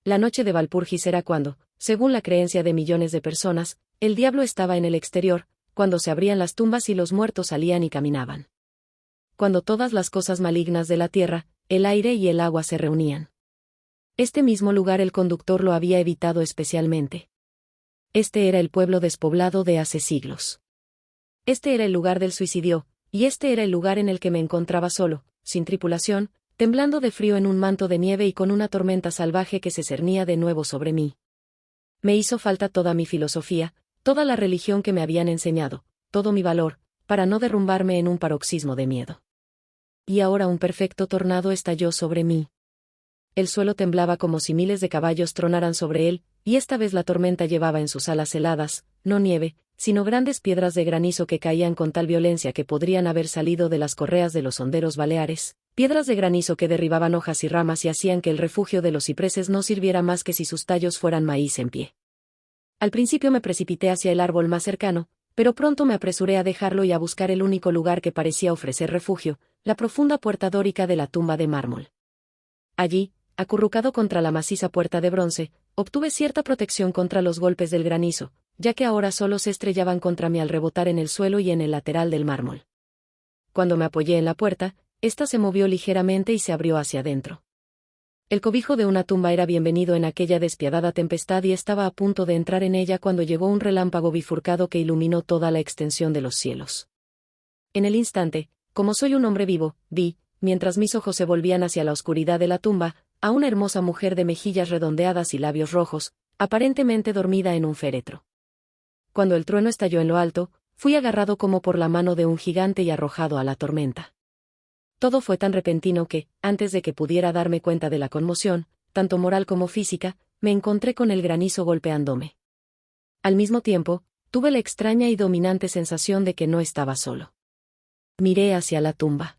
la noche de Valpurgis era cuando, según la creencia de millones de personas, el diablo estaba en el exterior, cuando se abrían las tumbas y los muertos salían y caminaban. Cuando todas las cosas malignas de la tierra, el aire y el agua se reunían. Este mismo lugar el conductor lo había evitado especialmente. Este era el pueblo despoblado de hace siglos. Este era el lugar del suicidio, y este era el lugar en el que me encontraba solo, sin tripulación, temblando de frío en un manto de nieve y con una tormenta salvaje que se cernía de nuevo sobre mí. Me hizo falta toda mi filosofía, toda la religión que me habían enseñado, todo mi valor, para no derrumbarme en un paroxismo de miedo. Y ahora un perfecto tornado estalló sobre mí. El suelo temblaba como si miles de caballos tronaran sobre él, y esta vez la tormenta llevaba en sus alas heladas, no nieve, sino grandes piedras de granizo que caían con tal violencia que podrían haber salido de las correas de los honderos baleares, piedras de granizo que derribaban hojas y ramas y hacían que el refugio de los cipreses no sirviera más que si sus tallos fueran maíz en pie. Al principio me precipité hacia el árbol más cercano, pero pronto me apresuré a dejarlo y a buscar el único lugar que parecía ofrecer refugio, la profunda puerta dórica de la tumba de mármol. Allí, acurrucado contra la maciza puerta de bronce, obtuve cierta protección contra los golpes del granizo, ya que ahora solo se estrellaban contra mí al rebotar en el suelo y en el lateral del mármol. Cuando me apoyé en la puerta, ésta se movió ligeramente y se abrió hacia adentro. El cobijo de una tumba era bienvenido en aquella despiadada tempestad y estaba a punto de entrar en ella cuando llegó un relámpago bifurcado que iluminó toda la extensión de los cielos. En el instante, como soy un hombre vivo, vi, mientras mis ojos se volvían hacia la oscuridad de la tumba, a una hermosa mujer de mejillas redondeadas y labios rojos, aparentemente dormida en un féretro. Cuando el trueno estalló en lo alto, fui agarrado como por la mano de un gigante y arrojado a la tormenta. Todo fue tan repentino que, antes de que pudiera darme cuenta de la conmoción, tanto moral como física, me encontré con el granizo golpeándome. Al mismo tiempo, tuve la extraña y dominante sensación de que no estaba solo. Miré hacia la tumba.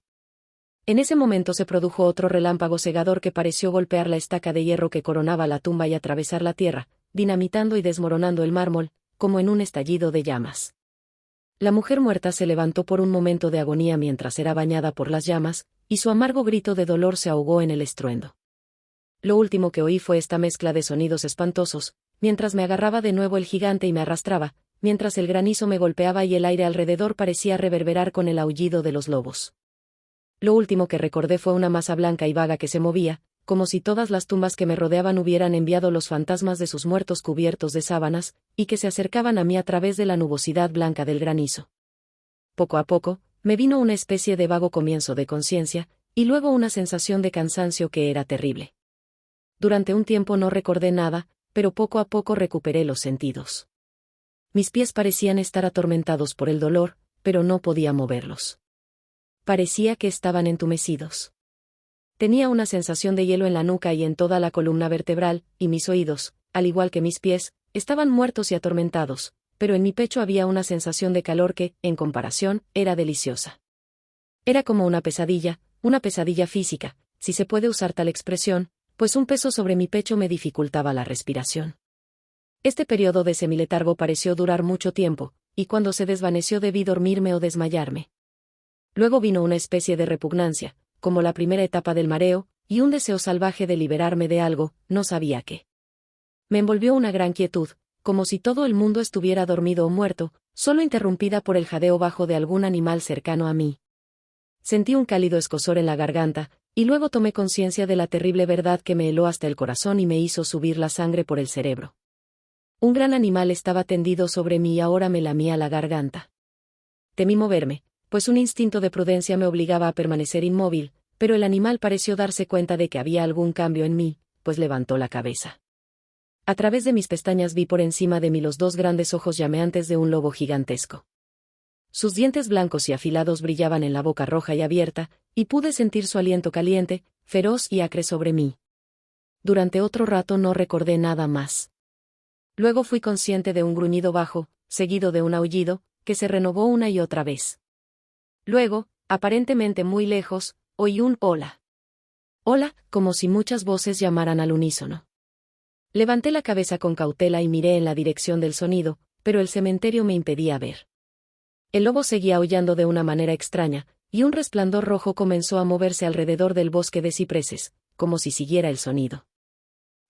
En ese momento se produjo otro relámpago cegador que pareció golpear la estaca de hierro que coronaba la tumba y atravesar la tierra, dinamitando y desmoronando el mármol, como en un estallido de llamas. La mujer muerta se levantó por un momento de agonía mientras era bañada por las llamas, y su amargo grito de dolor se ahogó en el estruendo. Lo último que oí fue esta mezcla de sonidos espantosos, mientras me agarraba de nuevo el gigante y me arrastraba, mientras el granizo me golpeaba y el aire alrededor parecía reverberar con el aullido de los lobos. Lo último que recordé fue una masa blanca y vaga que se movía, como si todas las tumbas que me rodeaban hubieran enviado los fantasmas de sus muertos cubiertos de sábanas, y que se acercaban a mí a través de la nubosidad blanca del granizo. Poco a poco, me vino una especie de vago comienzo de conciencia, y luego una sensación de cansancio que era terrible. Durante un tiempo no recordé nada, pero poco a poco recuperé los sentidos. Mis pies parecían estar atormentados por el dolor, pero no podía moverlos. Parecía que estaban entumecidos. Tenía una sensación de hielo en la nuca y en toda la columna vertebral, y mis oídos, al igual que mis pies, estaban muertos y atormentados, pero en mi pecho había una sensación de calor que, en comparación, era deliciosa. Era como una pesadilla física, si se puede usar tal expresión, pues un peso sobre mi pecho me dificultaba la respiración. Este periodo de semiletargo pareció durar mucho tiempo, y cuando se desvaneció debí dormirme o desmayarme. Luego vino una especie de repugnancia, como la primera etapa del mareo, y un deseo salvaje de liberarme de algo, no sabía qué. Me envolvió una gran quietud, como si todo el mundo estuviera dormido o muerto, solo interrumpida por el jadeo bajo de algún animal cercano a mí. Sentí un cálido escozor en la garganta, y luego tomé conciencia de la terrible verdad que me heló hasta el corazón y me hizo subir la sangre por el cerebro. Un gran animal estaba tendido sobre mí y ahora me lamía la garganta. Temí moverme, pues un instinto de prudencia me obligaba a permanecer inmóvil, pero el animal pareció darse cuenta de que había algún cambio en mí, pues levantó la cabeza. A través de mis pestañas vi por encima de mí los dos grandes ojos llameantes de un lobo gigantesco. Sus dientes blancos y afilados brillaban en la boca roja y abierta, y pude sentir su aliento caliente, feroz y acre sobre mí. Durante otro rato no recordé nada más. Luego fui consciente de un gruñido bajo, seguido de un aullido, que se renovó una y otra vez. Luego, aparentemente muy lejos, oí un hola. Hola, como si muchas voces llamaran al unísono. Levanté la cabeza con cautela y miré en la dirección del sonido, pero el cementerio me impedía ver. El lobo seguía aullando de una manera extraña, y un resplandor rojo comenzó a moverse alrededor del bosque de cipreses, como si siguiera el sonido.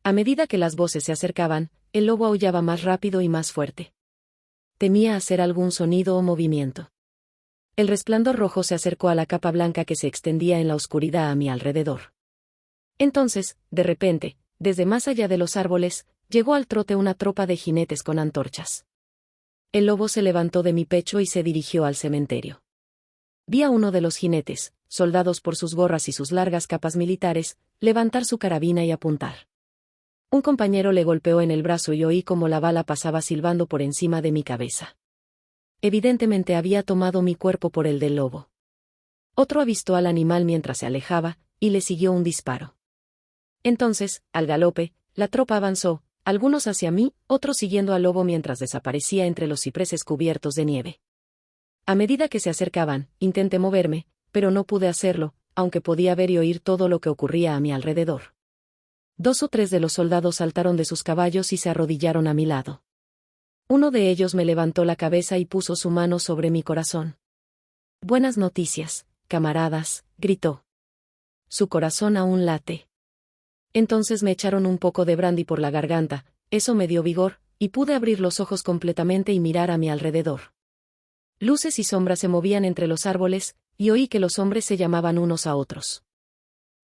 A medida que las voces se acercaban, el lobo aullaba más rápido y más fuerte. Temía hacer algún sonido o movimiento. El resplandor rojo se acercó a la capa blanca que se extendía en la oscuridad a mi alrededor. Entonces, de repente, desde más allá de los árboles, llegó al trote una tropa de jinetes con antorchas. El lobo se levantó de mi pecho y se dirigió al cementerio. Vi a uno de los jinetes, soldados por sus gorras y sus largas capas militares, levantar su carabina y apuntar. Un compañero le golpeó en el brazo y oí cómo la bala pasaba silbando por encima de mi cabeza. Evidentemente había tomado mi cuerpo por el del lobo. Otro avistó al animal mientras se alejaba, y le siguió un disparo. Entonces, al galope, la tropa avanzó, algunos hacia mí, otros siguiendo al lobo mientras desaparecía entre los cipreses cubiertos de nieve. A medida que se acercaban, intenté moverme, pero no pude hacerlo, aunque podía ver y oír todo lo que ocurría a mi alrededor. 2 o 3 de los soldados saltaron de sus caballos y se arrodillaron a mi lado. Uno de ellos me levantó la cabeza y puso su mano sobre mi corazón. «Buenas noticias, camaradas», gritó. Su corazón aún late. Entonces me echaron un poco de brandy por la garganta, eso me dio vigor, y pude abrir los ojos completamente y mirar a mi alrededor. Luces y sombras se movían entre los árboles, y oí que los hombres se llamaban unos a otros.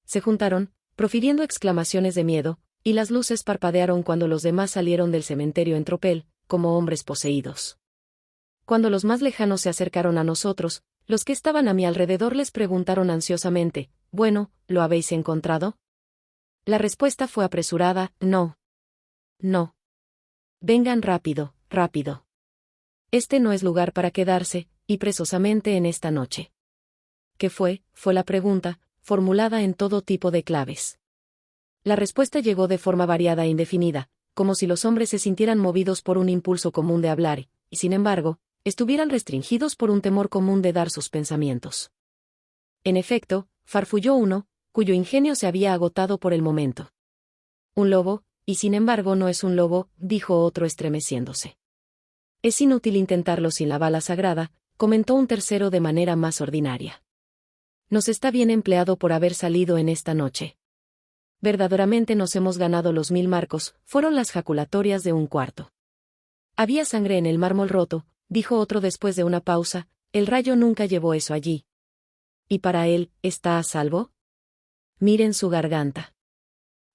Se juntaron, profiriendo exclamaciones de miedo, y las luces parpadearon cuando los demás salieron del cementerio en tropel, como hombres poseídos. Cuando los más lejanos se acercaron a nosotros, los que estaban a mi alrededor les preguntaron ansiosamente, «Bueno, ¿lo habéis encontrado?» La respuesta fue apresurada, «No. No. Vengan rápido, rápido. Este no es lugar para quedarse, y presosamente en esta noche». ¿Qué fue? Fue la pregunta, formulada en todo tipo de claves. La respuesta llegó de forma variada e indefinida, como si los hombres se sintieran movidos por un impulso común de hablar, y sin embargo, estuvieran restringidos por un temor común de dar sus pensamientos. En efecto, farfulló uno, cuyo ingenio se había agotado por el momento. «Un lobo, y sin embargo no es un lobo», dijo otro estremeciéndose. «Es inútil intentarlo sin la bala sagrada», comentó un tercero de manera más ordinaria. «Nos está bien empleado por haber salido en esta noche. Verdaderamente nos hemos ganado los 1000 marcos», fueron las jaculatorias de un cuarto. «Había sangre en el mármol roto», dijo otro después de una pausa, «el rayo nunca llevó eso allí». «¿Y para él, está a salvo? Miren su garganta.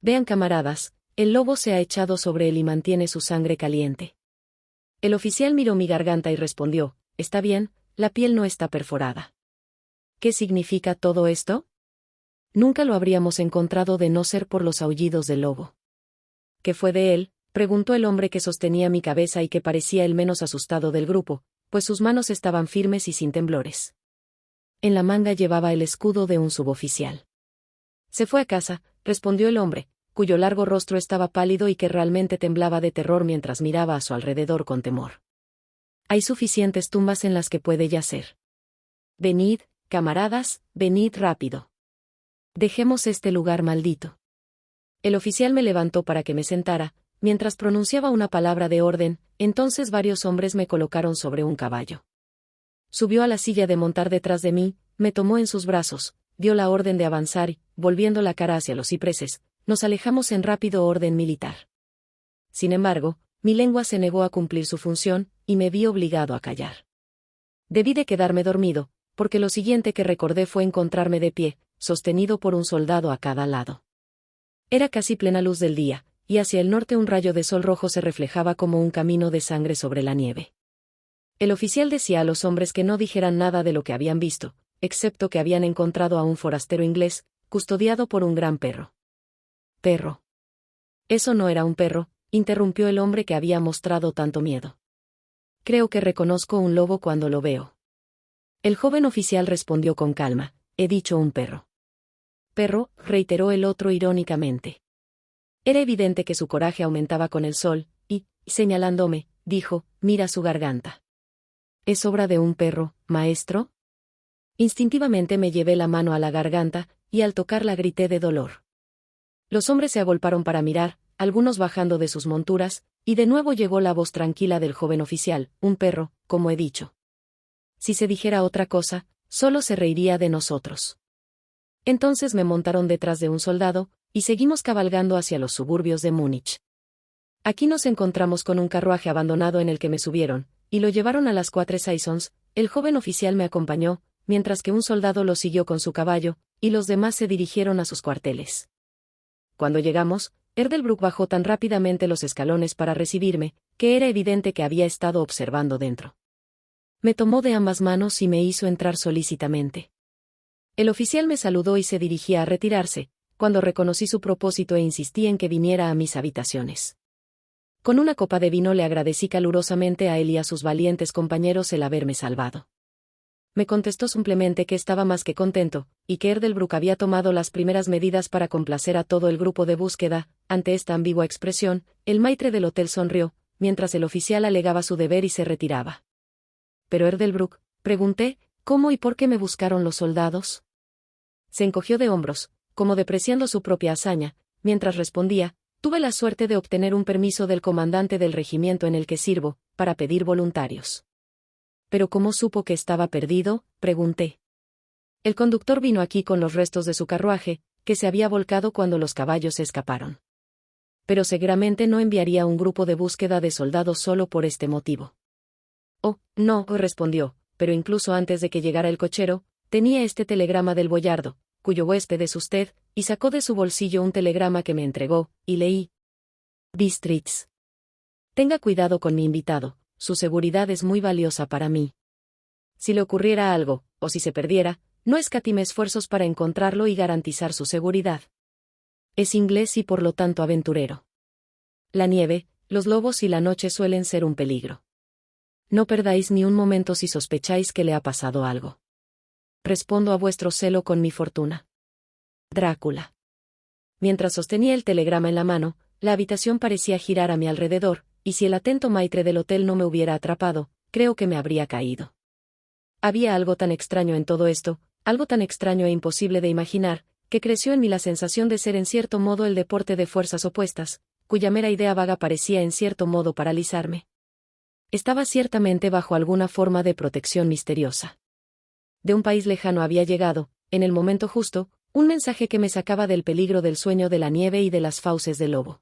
Vean, camaradas, el lobo se ha echado sobre él y mantiene su sangre caliente». El oficial miró mi garganta y respondió, «Está bien, la piel no está perforada». ¿Qué significa todo esto? Nunca lo habríamos encontrado de no ser por los aullidos del lobo. «¿Qué fue de él?», preguntó el hombre que sostenía mi cabeza y que parecía el menos asustado del grupo, pues sus manos estaban firmes y sin temblores. En la manga llevaba el escudo de un suboficial. «Se fue a casa», respondió el hombre, cuyo largo rostro estaba pálido y que realmente temblaba de terror mientras miraba a su alrededor con temor. «Hay suficientes tumbas en las que puede yacer. Venid, camaradas, venid rápido. Dejemos este lugar maldito». El oficial me levantó para que me sentara, mientras pronunciaba una palabra de orden, entonces varios hombres me colocaron sobre un caballo. Subió a la silla de montar detrás de mí, me tomó en sus brazos, dio la orden de avanzar y, volviendo la cara hacia los cipreses, nos alejamos en rápido orden militar. Sin embargo, mi lengua se negó a cumplir su función, y me vi obligado a callar. Debí de quedarme dormido, porque lo siguiente que recordé fue encontrarme de pie, sostenido por un soldado a cada lado. Era casi plena luz del día, y hacia el norte un rayo de sol rojo se reflejaba como un camino de sangre sobre la nieve. El oficial decía a los hombres que no dijeran nada de lo que habían visto, excepto que habían encontrado a un forastero inglés, custodiado por un gran perro. «¿Perro? Eso no era un perro», interrumpió el hombre que había mostrado tanto miedo. «Creo que reconozco un lobo cuando lo veo». El joven oficial respondió con calma, «He dicho un perro». «Perro», reiteró el otro irónicamente. Era evidente que su coraje aumentaba con el sol, y, señalándome, dijo, «Mira su garganta». «¿Es obra de un perro, maestro?» Instintivamente me llevé la mano a la garganta, y al tocarla grité de dolor. Los hombres se agolparon para mirar, algunos bajando de sus monturas, y de nuevo llegó la voz tranquila del joven oficial, «Un perro, como he dicho. Si se dijera otra cosa, solo se reiría de nosotros». Entonces me montaron detrás de un soldado, y seguimos cabalgando hacia los suburbios de Múnich. Aquí nos encontramos con un carruaje abandonado en el que me subieron, y lo llevaron a las 4 Saisons. El joven oficial me acompañó, mientras que un soldado lo siguió con su caballo, y los demás se dirigieron a sus cuarteles. Cuando llegamos, Erdelbruck bajó tan rápidamente los escalones para recibirme, que era evidente que había estado observando dentro. Me tomó de ambas manos y me hizo entrar solícitamente. El oficial me saludó y se dirigía a retirarse, cuando reconocí su propósito e insistí en que viniera a mis habitaciones. Con una copa de vino le agradecí calurosamente a él y a sus valientes compañeros el haberme salvado. Me contestó simplemente que estaba más que contento, y que Erdelbruck había tomado las primeras medidas para complacer a todo el grupo de búsqueda. Ante esta ambigua expresión, el maitre del hotel sonrió, mientras el oficial alegaba su deber y se retiraba. «¿Pero Erdelbruck?», pregunté, «¿cómo y por qué me buscaron los soldados?». Se encogió de hombros, como depreciando su propia hazaña, mientras respondía, «Tuve la suerte de obtener un permiso del comandante del regimiento en el que sirvo, para pedir voluntarios». «¿Pero cómo supo que estaba perdido?», pregunté. «El conductor vino aquí con los restos de su carruaje, que se había volcado cuando los caballos se escaparon. Pero seguramente no enviaría un grupo de búsqueda de soldados solo por este motivo». «Oh, no», respondió, «pero incluso antes de que llegara el cochero, tenía este telegrama del boyardo, cuyo huésped es usted», y sacó de su bolsillo un telegrama que me entregó, y leí. «Bistritz. Tenga cuidado con mi invitado, su seguridad es muy valiosa para mí. Si le ocurriera algo, o si se perdiera, no escatime esfuerzos para encontrarlo y garantizar su seguridad. Es inglés y por lo tanto aventurero. La nieve, los lobos y la noche suelen ser un peligro. No perdáis ni un momento si sospecháis que le ha pasado algo. Respondo a vuestro celo con mi fortuna. Drácula». Mientras sostenía el telegrama en la mano, la habitación parecía girar a mi alrededor, y si el atento maitre del hotel no me hubiera atrapado, creo que me habría caído. Había algo tan extraño en todo esto, algo tan extraño e imposible de imaginar, que creció en mí la sensación de ser en cierto modo el deporte de fuerzas opuestas, cuya mera idea vaga parecía en cierto modo paralizarme. Estaba ciertamente bajo alguna forma de protección misteriosa. De un país lejano había llegado, en el momento justo, un mensaje que me sacaba del peligro del sueño de la nieve y de las fauces del lobo.